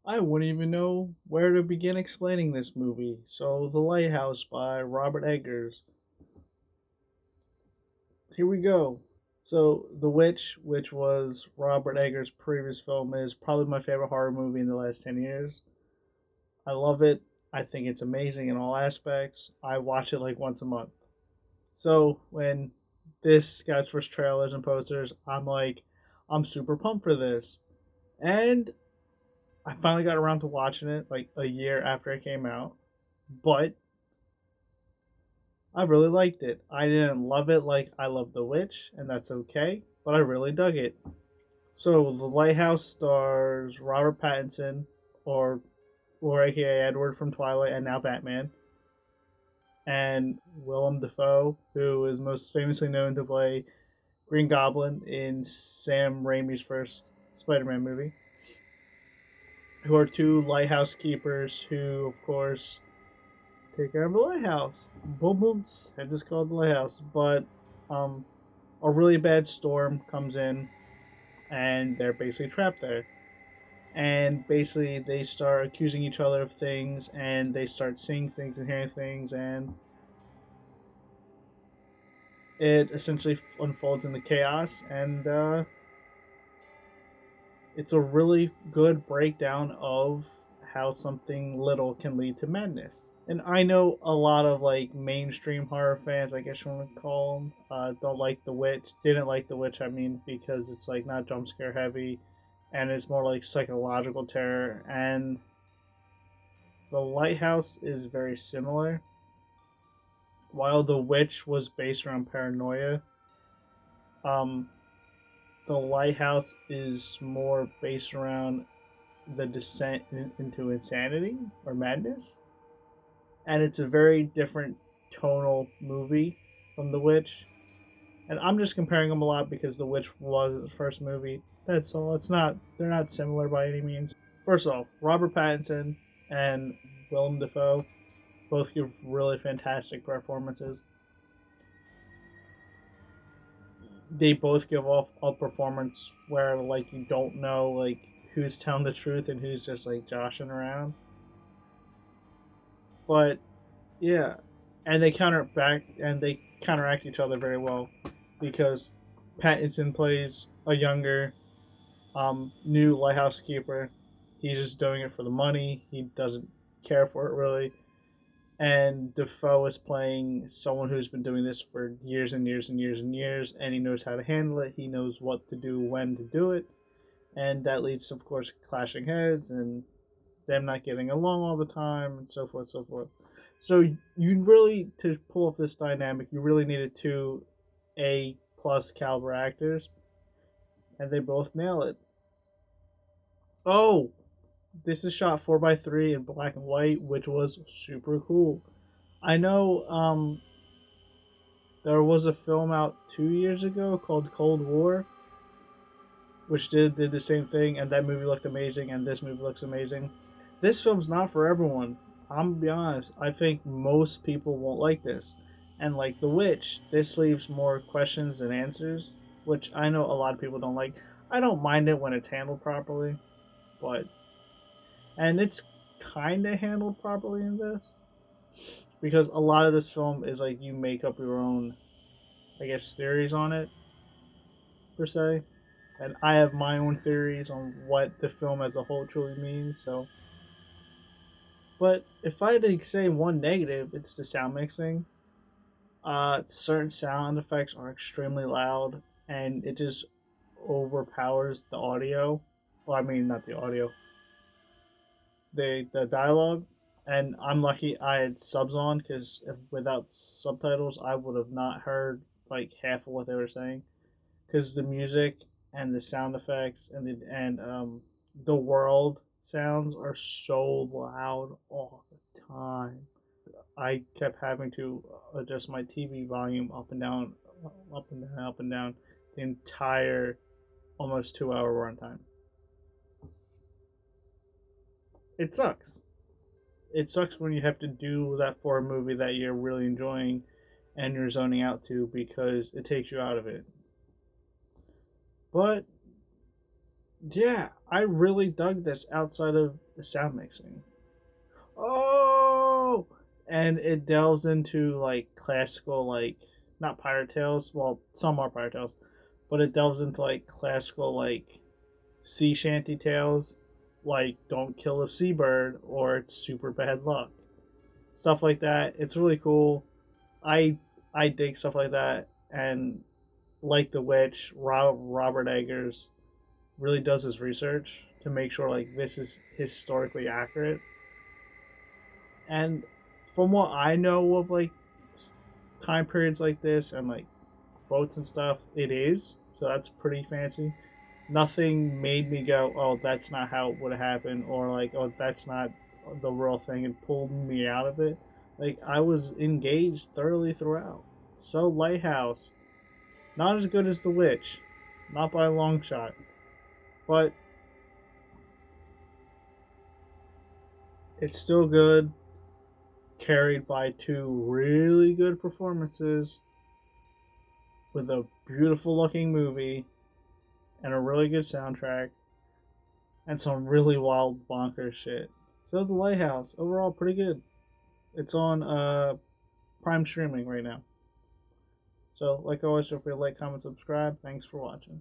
I wouldn't even know where to begin explaining this movie. So, The Lighthouse by Robert Eggers. Here we go. So, The Witch, which was Robert Eggers' previous film, is probably my favorite horror movie in the last 10 years. I love it. I think it's amazing in all aspects. I watch it like once a month. So, when this got its first trailers and posters, I'm like, I'm super pumped for this. And I finally got around to watching it like a year after it came out. But I really liked it. I didn't love it like I love The Witch, and that's okay, but I really dug it. So, The Lighthouse stars Robert Pattinson, or aka Edward from Twilight and now Batman, and Willem Dafoe, who is most famously known to play Green Goblin in Sam Raimi's first Spider-Man movie, who are two lighthouse keepers who, of course, take care of the lighthouse. Boom, boom. I just called the lighthouse, but um, a really bad storm comes in and they're basically trapped there. And basically, they start accusing each other of things, and they start seeing things and hearing things, and it essentially unfolds into chaos. And it's a really good breakdown of how something little can lead to madness. And I know a lot of like mainstream horror fans, I guess you want to call them, don't like The Witch. Didn't like The Witch, I mean, because it's like not jump scare heavy, and it's more like psychological terror. And The Lighthouse is very similar. While The Witch was based around paranoia, um, The Lighthouse is more based around the descent into insanity or madness, and it's a very different tonal movie from The Witch. And I'm just comparing them a lot because The Witch was the first movie. That's all. It's not. They're not similar by any means. First off, Robert Pattinson and Willem Dafoe both give really fantastic performances. They both give off a performance where like you don't know like who's telling the truth and who's just like joshing around. But yeah, and they counteract each other very well because Pattinson plays a younger, new lighthouse keeper. He's just doing it for the money. He doesn't care for it really. And Defoe is playing someone who's been doing this for years and years and years and years, and he knows how to handle it. He knows what to do, when to do it, and that leads to, of course, clashing heads and them not getting along all the time, and so forth, so forth. So you really, to pull off this dynamic, you really needed two A plus caliber actors, and they both nail it. Oh, this is shot 4:3 in black and white, which was super cool. I know there was a film out 2 years ago called Cold War, which did the same thing, and that movie looked amazing, and this movie looks amazing. This film's not for everyone. I'm gonna be honest. I think most people won't like this, and like The Witch, this leaves more questions than answers, which I know a lot of people don't like. I don't mind it when it's handled properly, but and it's kind of handled properly in this because a lot of this film is like you make up your own, I guess, theories on it per se, and I have my own theories on what the film as a whole truly means. So, but if I had to say one negative, it's the sound mixing. Certain sound effects are extremely loud, and it just overpowers the audio. Well, I mean, not the audio, the dialogue. And I'm lucky I had subs on because without subtitles, I would have not heard like half of what they were saying. Because the music and the sound effects and the world sounds are so loud all the time. I kept having to adjust my TV volume up and down, up and down, up and down the entire almost 2 hour runtime. It sucks. It sucks when you have to do that for a movie that you're really enjoying and you're zoning out to because it takes you out of it. But Yeah, I really dug this outside of the sound mixing. Oh, and it delves into like classical, like not pirate tales. Well, some are pirate tales, but it delves into like classical, like sea shanty tales, like "Don't Kill a Seabird" or "It's Super Bad Luck." Stuff like that. It's really cool. I dig stuff like that, and like The Witch, Robert Eggers really does his research to make sure like this is historically accurate. And from what I know of like time periods like this and like quotes and stuff, it is. So that's pretty fancy. Nothing made me go, "Oh, that's not how it would happen," or like, "Oh, that's not the real thing," and pulled me out of it. Like I was engaged thoroughly throughout. So Lighthouse, not as good as The Witch, not by a long shot, but it's still good. Carried by two really good performances with a beautiful looking movie and a really good soundtrack and some really wild bonkers shit. So The Lighthouse, overall pretty good. It's on Prime streaming right now. So like always, feel free to like, comment, subscribe. Thanks for watching.